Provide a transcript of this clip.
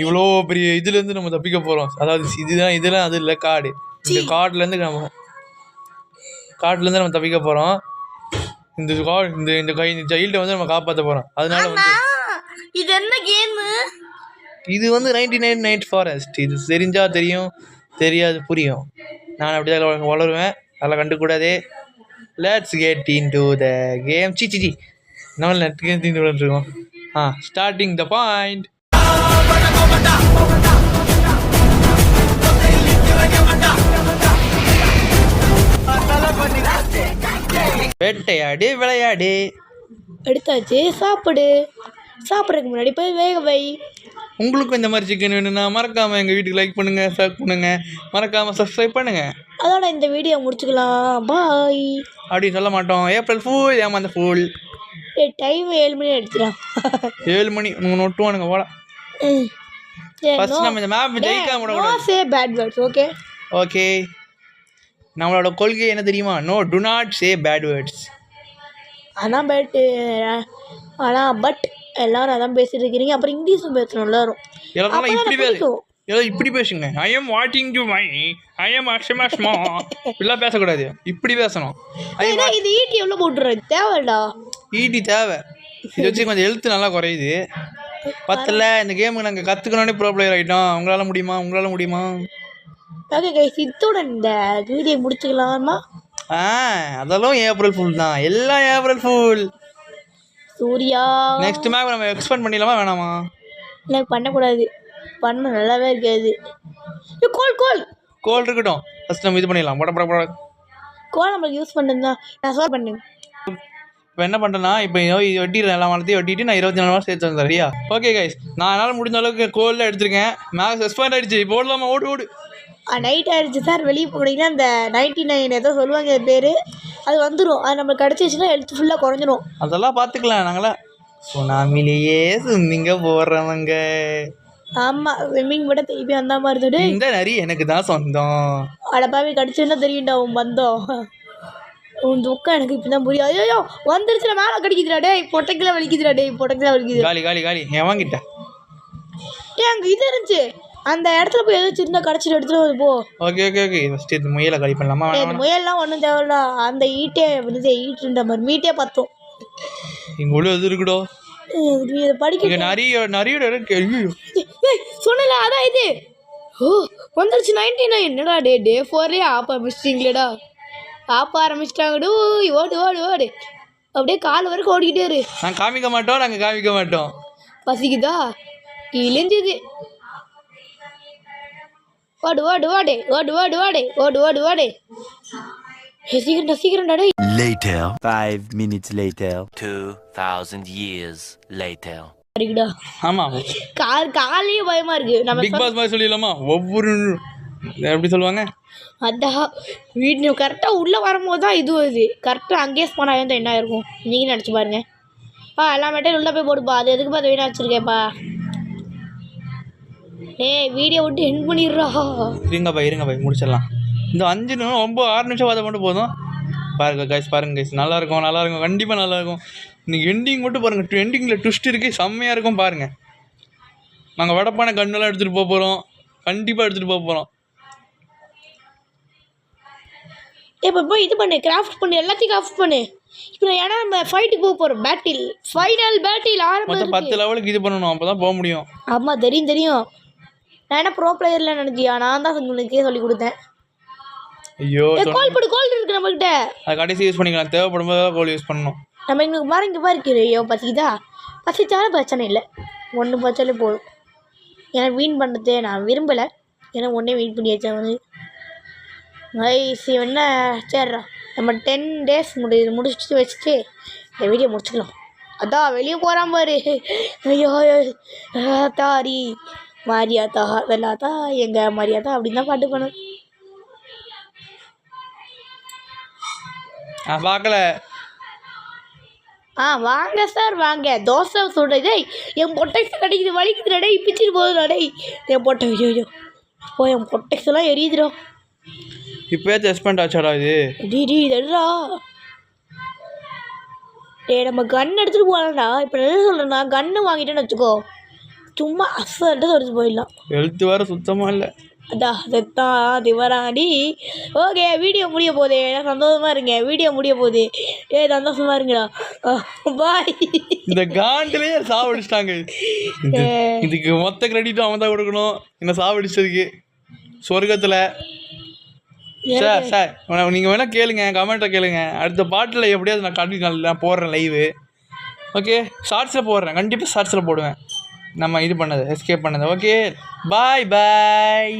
இவ்வளோ பெரிய இதுலேருந்து நம்ம தப்பிக்க போகிறோம். அதாவது இதுதான் இதெல்லாம் அது இல்லை காடு. இந்த காட்டுலேருந்து நம்ம தப்பிக்க போகிறோம். இந்த சைல்டை வந்து நம்ம காப்பாற்ற போகிறோம். அதனால வந்து இது என்ன கேமு? இது வந்து 99 நைட் ஃபாரஸ்ட். இது தெரிஞ்சால் தெரியும், தெரியாது புரியும். நான் அப்படி தான் வளருவேன், அதெல்லாம் கண்டுக்கூடாதே. Let's get into the game. சி நம்ம நெட் கேம் இருக்கோம். Starting the point. வேட்டையாடு விளையாடு. எடுத்தாச்சு, சாப்பிடு. சாப்பிட்றதுக்கு முன்னாடி போய் வேக வை. உங்களுக்கும் இந்த மாதிரி சிக்கன் வேணும்னா மறக்காமல் எங்கள் வீட்டுக்கு லைக் பண்ணுங்கள், ஷேர் பண்ணுங்கள், மறக்காமல் சப்ஸ்கிரைப் பண்ணுங்கள். அதோட இந்த வீடியோ முடிச்சுக்கலாம். பாய். அப்படி சொல்ல மாட்டோம். ஏப்ரல் ஃபூல், ஏமாந்த ஃபூல். டைம் 7 மணி அடிச்சிடும். 7 மணி உங்கள் நொட்டுவானுங்க போல. ஃபர்ஸ்ட் நம்ம இந்த மேப் ஜெயிக்காம விடக்கூடாது. No say bad words. Okay okay. நம்மளோட கொள்கை என்ன தெரியுமா? No, do not say bad words. But எல்லாரும் அதான் பேசிட்டு இருக்கிறீங்க. அப்புறம் இங்கிலீஷும் பேசணும் எல்லாரும். இப்படி பேசுங்க. I am wanting to my, I am Ashma. இப்படிலாம் பேசக்கூடாது, இப்படி பேசணும். இது ஈட்டி எவ்வளோ போட்டுறது தேவைடா. ஈட்டி தேவை. இது வச்சு கொஞ்சம் ஹெல்த் நல்லா குறையுது. பத்தல இந்த கேமுக்கு நாங்கள் கற்றுக்கணுன்னே ப்ரோ பிளேயர் ஆகிட்டோம். உங்களால் முடியுமா? ஓகே கைஸ், இதோட இந்த வீடியோ முடிச்சுக்கலாமா? அதெல்லாம் ஏப்ரல் ஃபுல் தான். எல்லாம் April fool. Surya, next map நம்ம எக்ஸ்பெண்ட் பண்ணிடலாமா வேணாமா? இல்லை, பண்ணக்கூடாது. பண்ண நல்லாவே இருக்காது. கோல் இருக்கட்டும். ஃபர்ஸ்ட் நம்ம இது பண்ணிடலாம். கோல் நம்மளுக்கு யூஸ் பண்ணுறது தான். நான் சால்வ் பண்ணேன். இப்போ என்ன பண்ணுறேன்னா, இப்போ வெட்டிடுறேன். எல்லா மரத்தையும் வெட்டிட்டு நான் 24 நாள் சேர்த்து வந்தேன். சரியா? ஓகே கைஸ், நான் என்னால் முடிஞ்ச அளவுக்கு கோலில் எடுத்திருக்கேன். மேலே சஸ்பெண்ட் ஆகிடுச்சு. இப்போ ஓடலாமா? ஓடு. நைட் ஆகிடுச்சு சார். வெளியே போனீங்கன்னா அந்த 99 ஏதோ சொல்லுவாங்க பேர், அது வந்துடும். அது நம்மளுக்கு கிடச்சிச்சுன்னா ஹெல்த் ஃபுல்லாக குறைஞ்சிரும். அதெல்லாம் பார்த்துக்கலாம். நாங்களாம் சுனாமிலேயே சும்மிங்க போடுறவங்க. ஆமாம், ஸ்விம்மிங் விட திருப்பி வந்த மாதிரி இருந்தது. இந்த நரி எனக்கு தான் சொந்தம். அடப்பாவி, கடிச்சுன்னா தெரியும்டா உன் பந்தம். உன் துக்கம் எனக்கு இப்போ தான் புரியும். ஐயோ வந்துருச்சு, மேலே கடிக்குதுடா. டே பொட்டைக்கெல்லாம் வலிக்குது. காலி ஏன் வாங்கிட்ட? அங்கே இது இருந்துச்சு, அந்த இடத்துல போய் ஏதோ சின்ன கடைச்சிட்டு எடுத்துட்டு வந்து போ. ஓகே ஃபஸ்ட்டு இந்த முயலை கறி பண்ணலாமா? இந்த முயல்லாம் ஒன்றும் தேவையில்ல. அந்த ஈட்டுன்ற மாதிரி மீட்டே பார்த்தோம். இங்கே உள்ள எது இருக்குடோ? படிக்க நிறைய கேள்வி சொன்னல. அதான் இது. வந்துருச்சு 99. என்னடா டே 4 ஆரம்பிச்சிட்டிங்களேடா. ஆரம்பிச்சிட்டாங்கடோ. ஓடு. அப்படியே கால் வரைக்கும் ஓடிக்கிட்டே இரு. நாங்கள் காமிக்க மாட்டோம். பசிக்குதா? இழிஞ்சுது. ஓடு. சீக்கிரம்டா டேய். Later, 5 minutes later, 2000 years later. அடிக்குடா. ஆமா, காலையே பயமா இருக்கு. நம்ம பிக் பாஸ் மாதிரி சொல்லிடலாமா? ஒவ்வொரு எப்படி சொல்லுவாங்க, அதான் வீட்டு கரெக்டாக உள்ளே வரும்போது தான் இது வருது. கரெக்டாக அங்கேயே ஸ்பான் ஆகிருந்தா என்ன இருக்கும் நீங்கள் நினச்சி பாருங்க. எல்லா மேட்டையும் உள்ளே போய் போடுப்பா. அது எதுக்கு பார்த்து வீணாக வச்சுருக்கேன்ப்பா. வீடியோ விட்டு எண்ட் பண்ணிடுறா. இருங்க பாய் முடிச்சிடலாம். இந்த 5 நிமிஷம் 6 நிமிஷம் பார்த்த மட்டும் போதும். பாருங்க கைஸ், நல்லா இருக்கும். கண்டிப்பாக நல்லா இருக்கும். இன்னைக்கு எண்டிங் மட்டும் பாருங்கள். எண்டிங்கில் ட்விஸ்ட் இருக்குது, செம்மையாக இருக்கும் பாருங்கள். நாங்கள் வடப்பான கண்ணெல்லாம் எடுத்துகிட்டு போக போகிறோம். கண்டிப்பாக எடுத்துகிட்டு போக போகிறோம். இப்போ போய் இது பண்ணு, கிராஃப்ட் பண்ணு, எல்லாத்தையும் கிராஃப்ட் பண்ணு. இப்போ ஏன்னா நம்ம ஃபைட்டுக்கு போக போகிறோம். ஃபைனல் பேட்டில் ஆரம்பம். 10 லெவலுக்கு இது பண்ணணும், அப்போ தான் போக முடியும். ஆமாம், தெரியும். நான் என்ன ப்ரோ பிளேயரில் நினச்சியா? நான் தான் உங்களுக்கே சொல்லி கொடுத்தேன். ஐயோ, கோல் இருக்கு நம்மகிட்ட. அது கடைசி யூஸ் பண்ணிக்கலாம். தேவைப்படும் போது கோல் யூஸ் பண்ணணும். நம்ம இங்கே பாருங்க. ஐயோ பசிச்சாலும் பிரச்சனை இல்லை. ஒன்று பச்சாலே போதும். ஏன்னா வீண் பண்ணுறதே நான் விரும்பலை. ஏன்னா ஒன்றே வீண் பண்ணி வச்சேன். என்ன சரிடா, நம்ம 10 days முடிச்சுட்டு வச்சுட்டு இந்த வீடியோ முடிச்சுக்கலாம். அதான் வெளியே போகிறான் பாரு. ஐயோ தாரி மாரியாத்தா வெள்ளாத்தா எங்க மாரியாத்தா அப்படின்னு தான் பாட்டு பண்ணு. பார்க்கல. வாங்க சார் வாங்க. தோசை சொல்கிறது. என் பொட்டெக்ஸ் கிடைக்குது, வலிக்குதுடா டேய், பிச்சுட்டு போகுதுடா டேய். என் பொட்டெக்ஸ் என் பொட்டெக்ஸ் எல்லாம் எரியுதுடா. இப்போயே எக்ஸ்பெண்ட் ஆச்சாடா இது? இதா நம்ம கன் எடுத்துகிட்டு போகலாம்டா. இப்போ என்ன சொல்கிறேன்னா, கன்று வாங்கிட்டேன்னு வச்சுக்கோ, சும்மா அசல்ட்டு தொடிச்சு போயிடலாம். ஹெல்த் வேறு சுத்தமாக இல்லை. அதான் செத்தான் திவராண்டி. ஓகே வீடியோ முடிய போகுது. சந்தோஷமா இருங்க. வீடியோ முடிய போகுது. சந்தோஷமா இருங்கடா. பாய். இந்த காண்டிலேயே சாவடிச்சிட்டாங்க. இதுக்கு மொத்த கிரெடிட்டும் அவன் தான் கொடுக்கணும். என்ன சாவடிச்சதுக்கு சொர்க்கத்தில். சார் நீங்கள் வேணால் கேளுங்க, கமெண்ட்டை கேளுங்க. அடுத்த பாட்டில் எப்படியாவது நான் நான் போடுறேன் லைவு. ஓகே ஷார்ட்ஸில் போடுறேன், கண்டிப்பாக ஷார்ட்ஸில் போடுவேன் நம்ம இது பண்ணது எஸ்கேப் பண்ணது. ஓகே பாய் பாய்.